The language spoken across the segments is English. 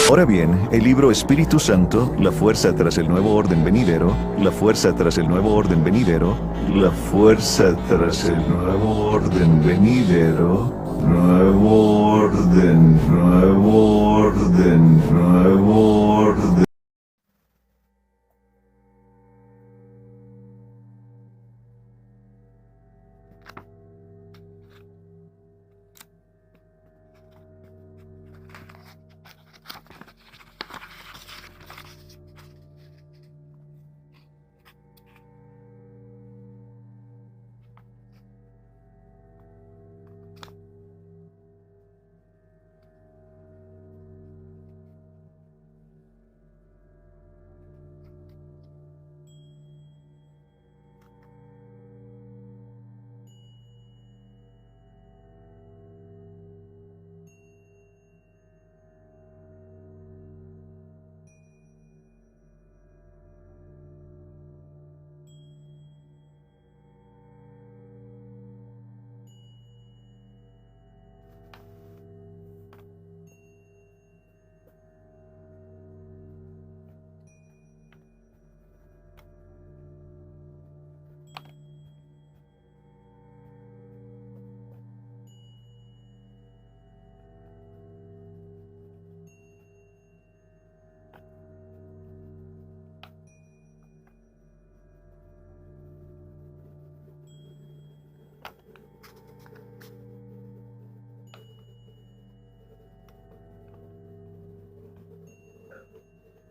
Ahora bien, el libro Espíritu Santo, la fuerza tras el nuevo orden venidero, la fuerza tras el nuevo orden venidero, la fuerza tras el nuevo orden venidero, nuevo orden, nuevo orden, nuevo orden.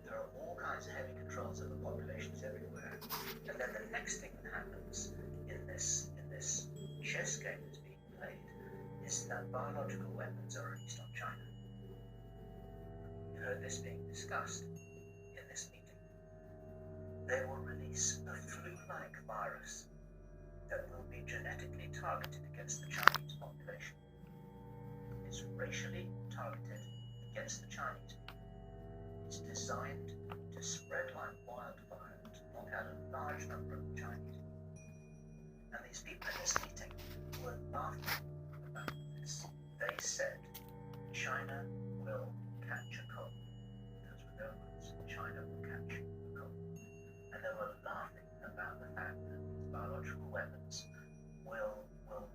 There are all kinds of heavy controls over populations everywhere. And then the next thing that happens in this chess game that's being played is that biological weapons are released on China. You heard this being discussed in this meeting. They will release a flu-like virus that will be genetically targeted against the Chinese population. It's racially targeted against the Chinese people. It's designed to spread like wildfire and knock out a large number of Chinese people. And these people in this meeting were laughing about this. They said China will catch a cold. Those were their words. China will catch a cold. And they were laughing about the fact that these biological weapons will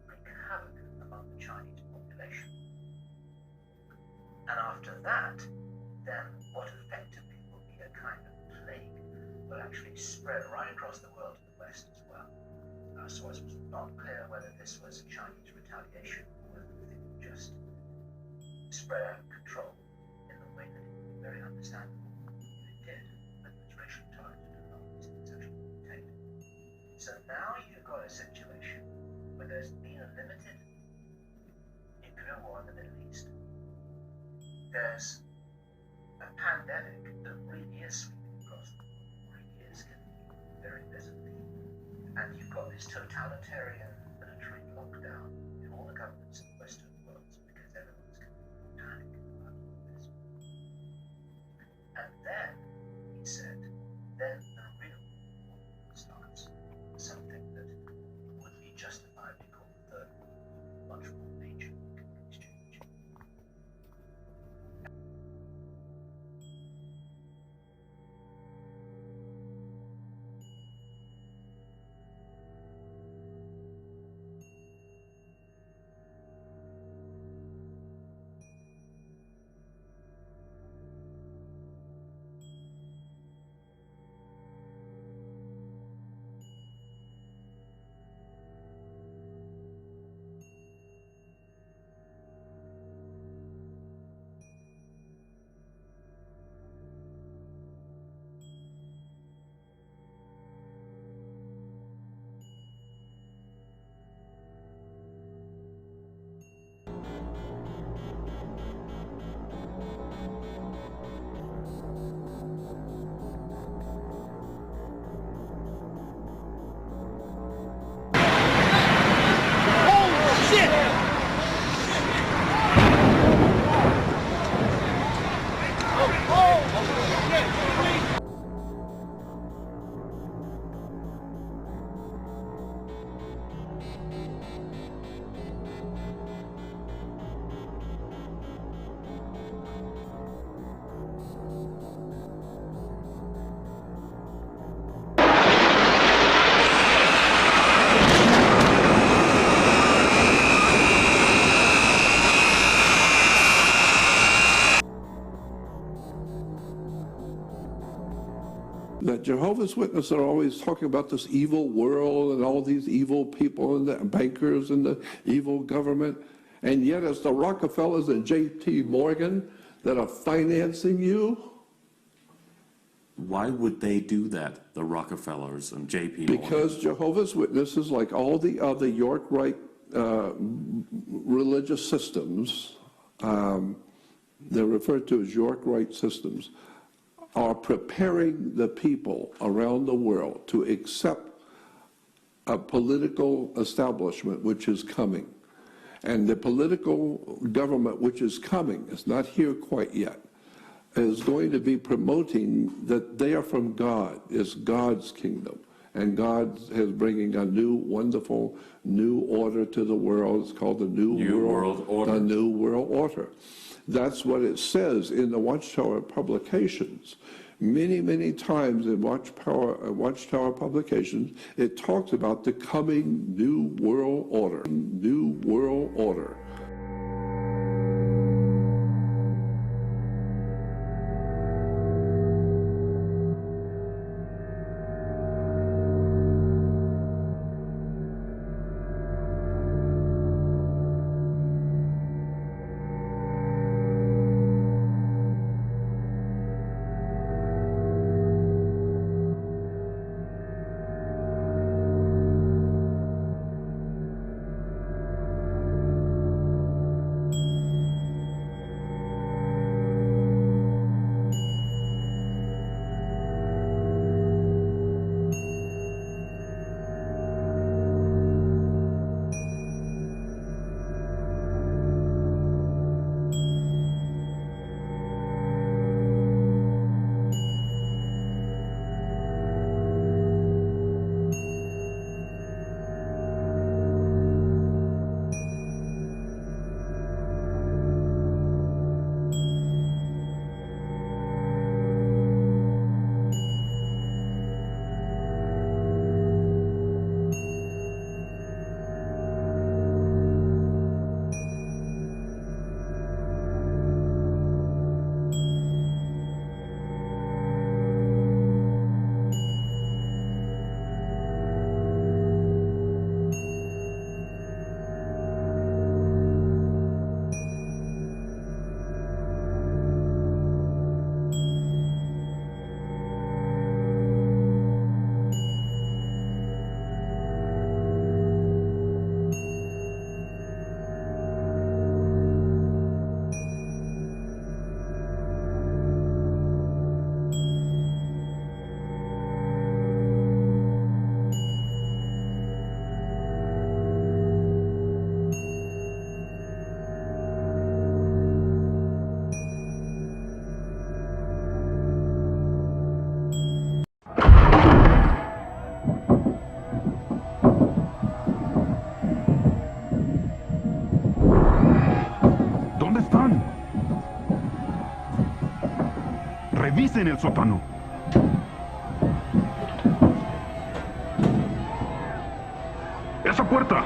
wreak havoc among the Chinese population. And after that, then what effectively will be a kind of plague will actually spread right across the world to the West as well. So it was not clear whether this was Chinese retaliation or whether the thing would just spread out of control in the way that it would be very understandable if it did, whether it's racially targeted or not, these things actually contained. So now you've got a situation where there's been a limited nuclear war in the Middle East. There's a pandemic that really is sweeping across the world, really is getting very visibly. And you've got this totalitarian military lockdown in all the governments in the Western world because everyone's going to panic about all this. And then, he said, then the real war starts. Something that would be justifiably called the Third World War, much more major exchange. That Jehovah's Witnesses are always talking about this evil world and all these evil people and the bankers and the evil government, and yet it's the Rockefellers and J.P. Morgan that are financing you. Why would they do that, the Rockefellers and J.P. Morgan? Because Jehovah's Witnesses, like all the other York Rite religious systems, they're referred to as York Rite systems, are preparing the people around the world to accept a political establishment which is coming. And the political government which is coming, it's not here quite yet, is going to be promoting that they are from God. It's God's kingdom. And God is bringing a new, wonderful, new order to the world. It's called the New World Order. The New World Order. That's what it says in the Watchtower publications. Many, many times in Watchtower publications, it talks about the coming New World Order. New World Order. Revisen el sótano. ¡Esa puerta!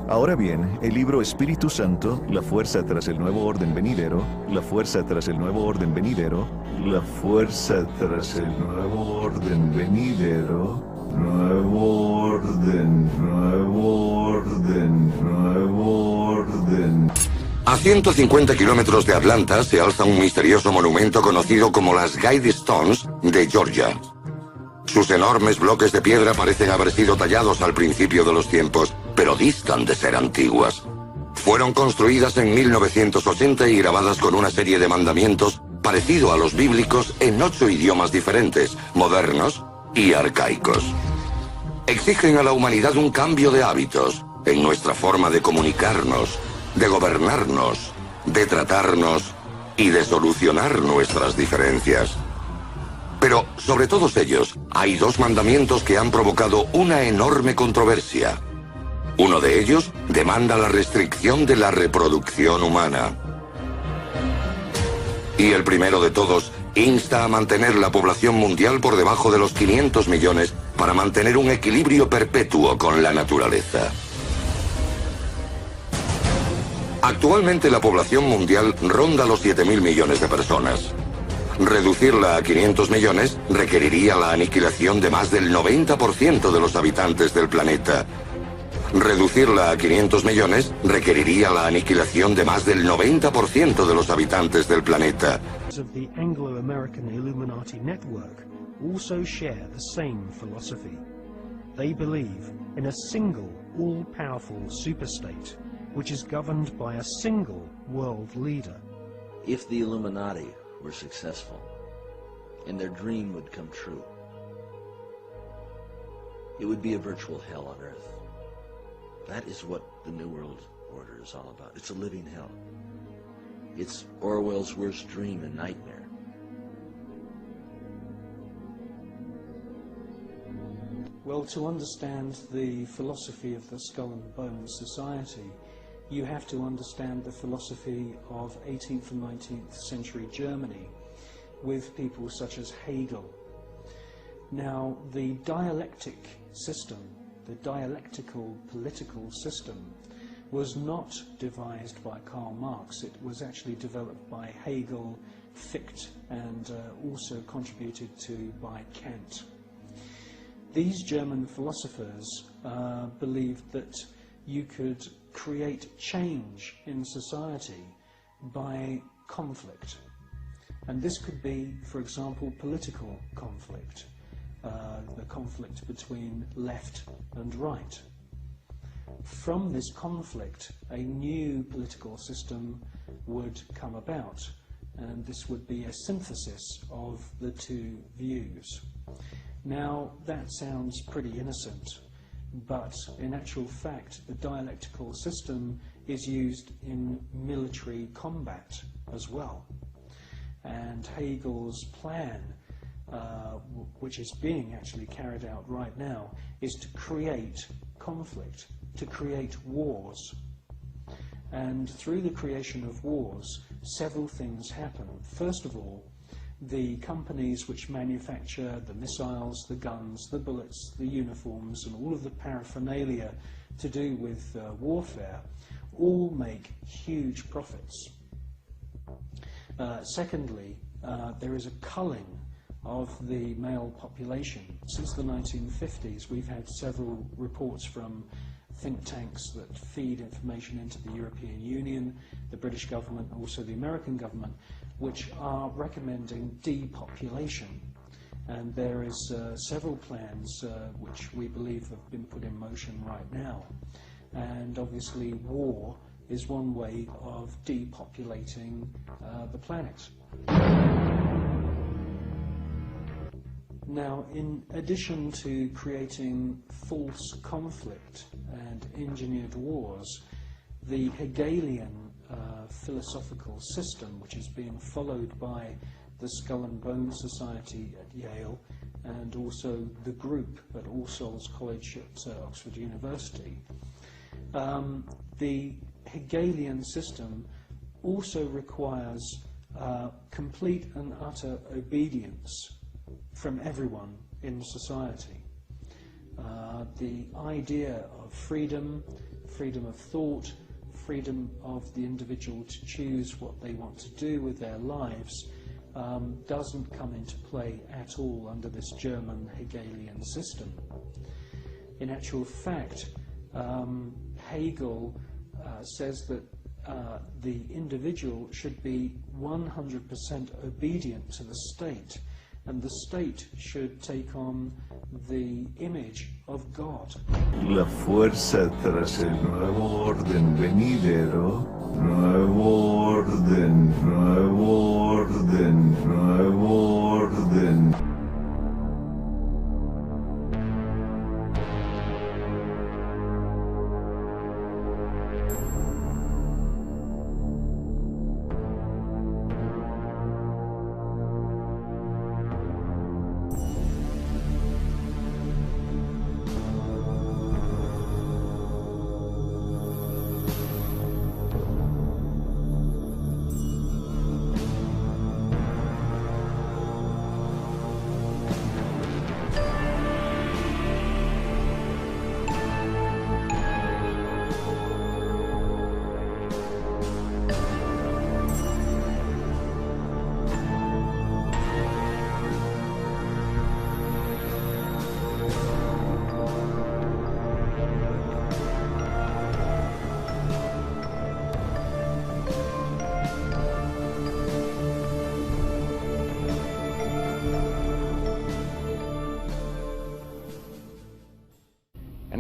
Ahora bien, el libro Espíritu Santo, la fuerza tras el nuevo orden venidero, la fuerza tras el nuevo orden venidero, la fuerza tras el nuevo orden venidero, nuevo orden, nuevo orden, nuevo orden. A 150 kilómetros de Atlanta se alza un misterioso monumento conocido como las Guide Stones de Georgia. Sus enormes bloques de piedra parecen haber sido tallados al principio de los tiempos, pero distan de ser antiguas. Fueron construidas en 1980 y grabadas con una serie de mandamientos parecido a los bíblicos en 8 idiomas diferentes, modernos y arcaicos. Exigen a la humanidad un cambio de hábitos en nuestra forma de comunicarnos, de gobernarnos, de tratarnos y de solucionar nuestras diferencias. Pero sobre todos ellos, hay dos mandamientos que han provocado una enorme controversia. Uno de ellos demanda la restricción de la reproducción humana. Y el primero de todos insta a mantener la población mundial por debajo de los 500 millones para mantener un equilibrio perpetuo con la naturaleza. Actualmente la población mundial ronda los 7.000 millones de personas. Reducirla a 500 millones requeriría la aniquilación de más del 90% de los habitantes del planeta. Reducirla a 500 millones requeriría la aniquilación de más del 90% de los habitantes del planeta. Of the Anglo-American Illuminati network also share the same philosophy. They believe in a single, all-powerful superstate, which is governed by a single world leader. If the Illuminati were successful, and their dream would come true, it would be a virtual hell on Earth. That is what the New World Order is all about. It's a living hell. It's Orwell's worst dream and nightmare. Well, to understand the philosophy of the Skull and Bones Society, you have to understand the philosophy of 18th and 19th century Germany with people such as Hegel. Now, the dialectic system, the dialectical political system, was not devised by Karl Marx. It was actually developed by Hegel, Fichte, and also contributed to by Kant. These German philosophers believed that you could create change in society by conflict. And this could be, for example, political conflict, the conflict between left and right. From this conflict, a new political system would come about, and this would be a synthesis of the two views. Now, that sounds pretty innocent, but in actual fact, the dialectical system is used in military combat as well. And Hegel's plan, which is being actually carried out right now, is to create conflict, to create wars. And through the creation of wars, several things happen. First of all, the companies which manufacture the missiles, the guns, the bullets, the uniforms, and all of the paraphernalia to do with warfare, all make huge profits. Secondly, there is a culling of the male population. Since the 1950s, we've had several reports from think tanks that feed information into the European Union, the British government, and also the American government, which are recommending depopulation. And there is several plans which we believe have been put in motion right now. And obviously war is one way of depopulating the planet. Now, in addition to creating false conflict and engineered wars, the Hegelian philosophical system, which is being followed by the Skull and Bones Society at Yale and also the group at All Souls College at Oxford University, the Hegelian system also requires complete and utter obedience from everyone in society. The idea of freedom, freedom of thought, freedom of the individual to choose what they want to do with their lives doesn't come into play at all under this German Hegelian system. In actual fact, Hegel says that the individual should be 100% obedient to the state, and the state should take on the image of God. La fuerza tras el nuevo orden venidero, nuevo orden, nuevo orden, nuevo orden.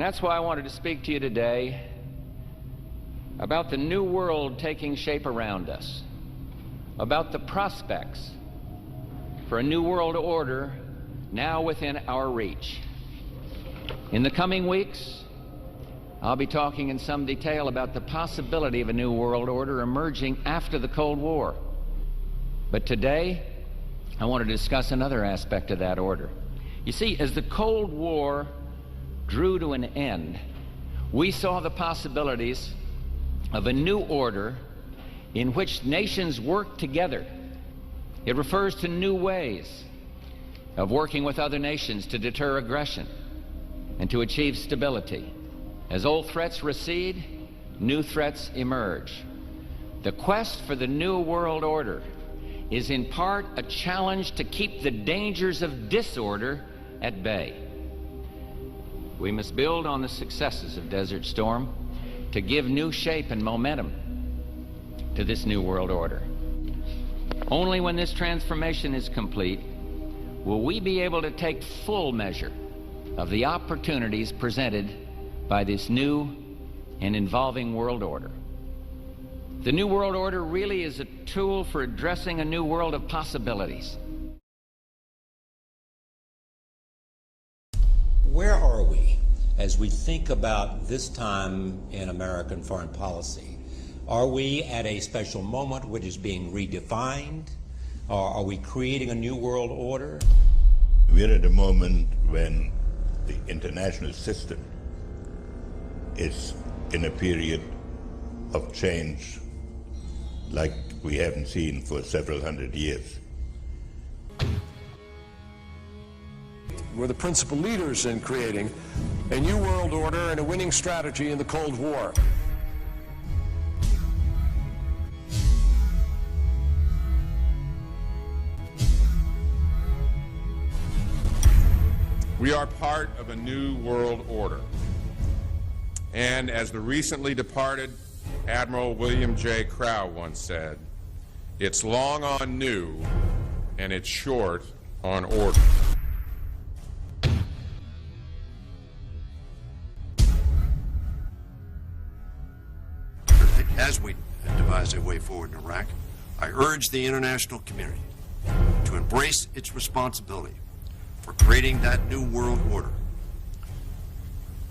that's why I wanted to speak to you today about the new world taking shape around us, about the prospects for a new world order now within our reach. In the coming weeks, I'll be talking in some detail about the possibility of a new world order emerging after the Cold War. But today, I want to discuss another aspect of that order. You see, as the Cold War drew to an end, we saw the possibilities of a new order in which nations work together. It refers to new ways of working with other nations to deter aggression and to achieve stability. As old threats recede, new threats emerge. The quest for the new world order is in part a challenge to keep the dangers of disorder at bay. We must build on the successes of Desert Storm to give new shape and momentum to this new world order. Only when this transformation is complete will we be able to take full measure of the opportunities presented by this new and evolving world order. The new world order really is a tool for addressing a new world of possibilities. Where are we as we think about this time in American foreign policy? Are we at a special moment which is being redefined? Or are we creating a new world order? We're at a moment when the international system is in a period of change like we haven't seen for several hundred years. We're the principal leaders in creating a new world order and a winning strategy in the Cold War. We are part of a new world order. And as the recently departed Admiral William J. Crowe once said, it's long on new and it's short on order. As we devise a way forward in Iraq, I urge the international community to embrace its responsibility for creating that new world order,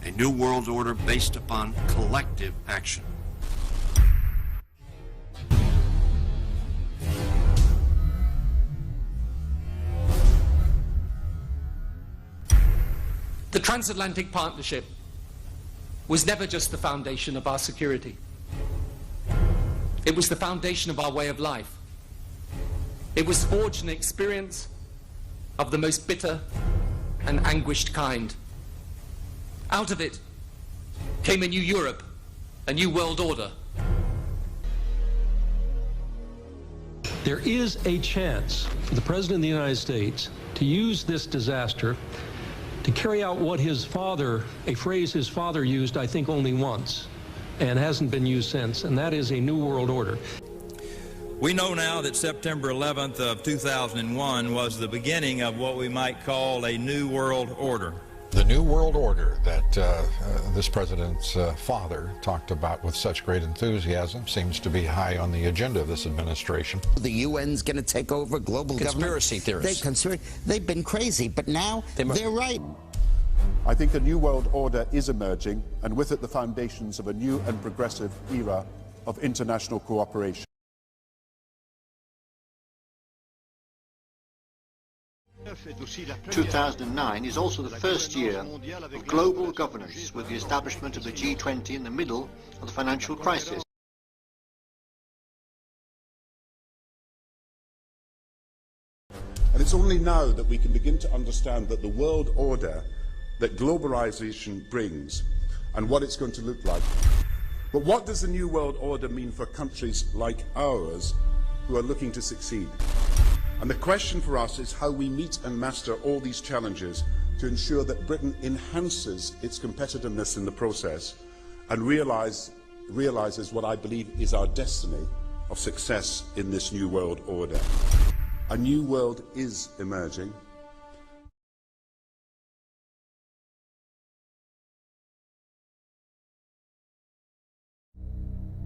a new world order based upon collective action. The transatlantic partnership was never just the foundation of our security. It was the foundation of our way of life. It was forged an experience of the most bitter and anguished kind. Out of it came a new Europe, a new world order. There is a chance for the President of the United States to use this disaster to carry out what his father, a phrase his father used, I think, only once, and hasn't been used since, and that is a new world order. We know now that September 11th of 2001 was the beginning of what we might call a new world order. The new world order that this president's father talked about with such great enthusiasm seems to be high on the agenda of this administration. The UN's going to take over global Conspiracy theorists. They've been crazy, but now they're right. I think a new world order is emerging, and with it the foundations of a new and progressive era of international cooperation. (2009) is also the first year of global governance, with the establishment of the G20 in the middle of the financial crisis. And it's only now that we can begin to understand that the world order that globalization brings and what it's going to look like. But what does the new world order mean for countries like ours who are looking to succeed? And the question for us is how we meet and master all these challenges to ensure that Britain enhances its competitiveness in the process and realizes what I believe is our destiny of success in this new world order. A new world is emerging.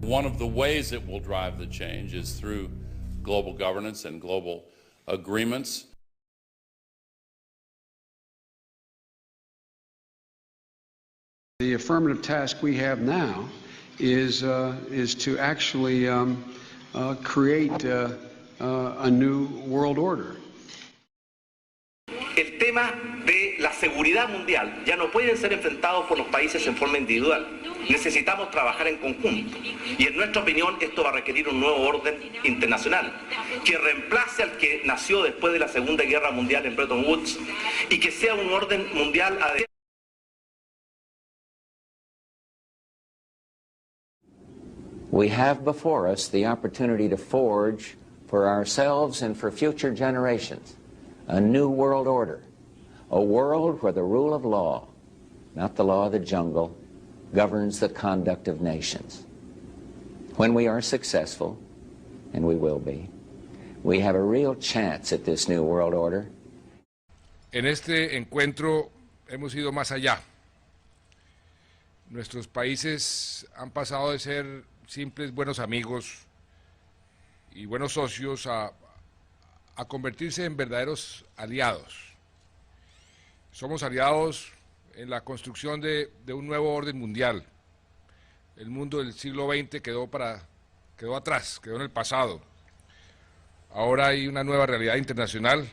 One of the ways it will drive the change is through global governance and global agreements. The affirmative task we have now is to actually create a new world order. El tema de la seguridad mundial ya no pueden ser enfrentados por los países en forma individual. Necesitamos trabajar en conjunto. Y en nuestra opinión esto va a requerir un nuevo orden internacional que reemplace al que nació después de la Segunda Guerra Mundial en Bretton Woods y que sea un orden mundial adecuado. We have before us the opportunity to forge for ourselves and for future generations a new world order, a world where the rule of law, not the law of the jungle, governs the conduct of nations. When we are successful, and we will be, we have a real chance at this new world order. En este encuentro hemos ido más allá. Nuestros países han pasado de ser simples buenos amigos y buenos socios a convertirse en verdaderos aliados. Somos aliados en la construcción de un nuevo orden mundial. El mundo del siglo XX quedó atrás, quedó en el pasado. Ahora hay una nueva realidad internacional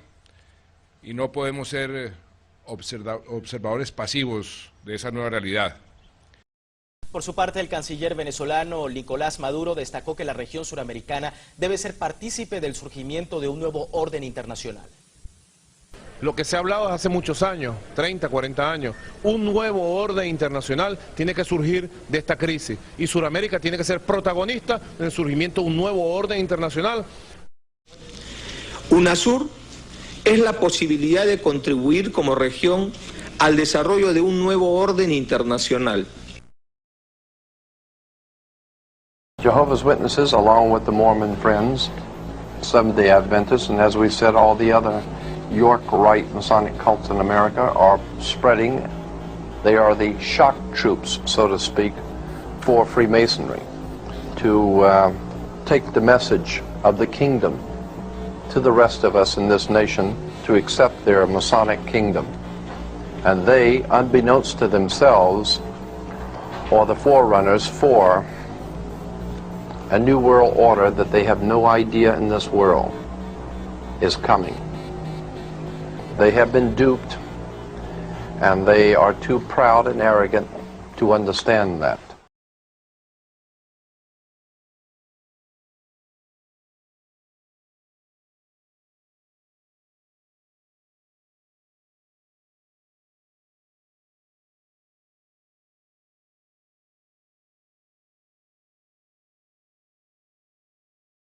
y no podemos ser observadores pasivos de esa nueva realidad. Por su parte, el canciller venezolano Nicolás Maduro destacó que la región suramericana debe ser partícipe del surgimiento de un nuevo orden internacional. Lo que se ha hablado hace muchos años, 30, 40 años, un nuevo orden internacional tiene que surgir de esta crisis y Sudamérica tiene que ser protagonista en el surgimiento de un nuevo orden internacional. UNASUR es la posibilidad de contribuir como región al desarrollo de un nuevo orden internacional. Jehovah's Witnesses, along with the Mormon Friends, Seventh-day Adventists, and as we've said, all the other York Rite Masonic cults in America are spreading. They are the shock troops, so to speak, for Freemasonry, to take the message of the kingdom to the rest of us in this nation, to accept their Masonic kingdom. And they, unbeknownst to themselves, are the forerunners for a new world order that they have no idea in this world is coming. They have been duped, and they are too proud and arrogant to understand that.